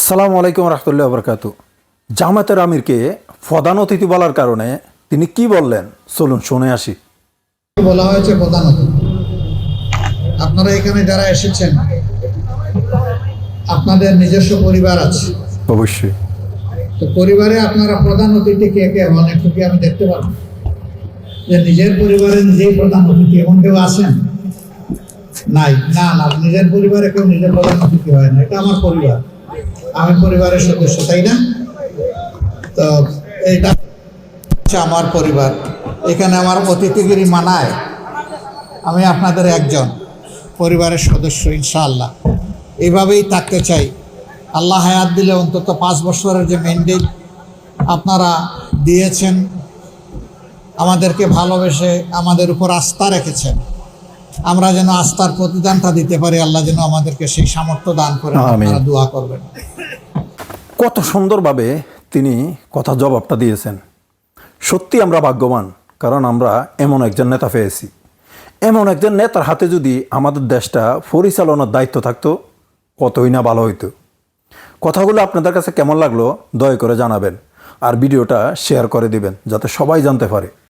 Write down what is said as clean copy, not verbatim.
আসসালামু আলাইকুম রহমতুল্লাহ বরকাতু। জামাতের আমিরকে প্রধান অতিথি বলার কারণে তিনি কি বললেন চলুন শুনে আসি। বলা হয়েছে প্রধান অতিথি। আপনারা এখানে যারা এসেছেন আপনাদের নিজস্ব পরিবার আছে, অবশ্যই তো পরিবারে আপনারা প্রধান অতিথি কে কে হন একটু কি আমি দেখতে পাবো যে নিজের পরিবারে নিজেই প্রধান অতিথি এমন কেউ আছেন? নাই, না না, নিজের পরিবারে কেউ নিজের প্রধান অতিথি হয় না। এটা আমার পরিবার, আমি পরিবারের সদস্য, তাই না? তো এইটা হচ্ছে আমার পরিবার, এখানে আমার অতিথিগিরি মানায়। আমি আপনাদের একজন পরিবারের সদস্য, ইনশাআল্লাহ এইভাবেই থাকতে চাই। আল্লাহ হায়াত দিলে অন্তত 5 বছরের যে ম্যান্ডেট আপনারা দিয়েছেন, আমাদেরকে ভালোবেসে আমাদের উপর আস্থা রেখেছেন, আমরা যেন আস্থার প্রতিদানটা দিতে পারি। আল্লাহ যেন আমাদেরকে সেই সামর্থ্য দান করেন। আপনারা দোয়া করবেন। কত সুন্দরভাবে তিনি কথা জবাবটা দিয়েছেন। সত্যি আমরা ভাগ্যবান, কারণ আমরা এমন একজন নেতা পেয়েছি। এমন একজন নেতার হাতে যদি আমাদের দেশটা পরিচালনার দায়িত্ব থাকতো কতই না ভালো হইতো। কথাগুলো আপনাদের কাছে কেমন লাগলো দয়া করে জানাবেন, আর ভিডিওটা শেয়ার করে দিবেন যাতে সবাই জানতে পারে।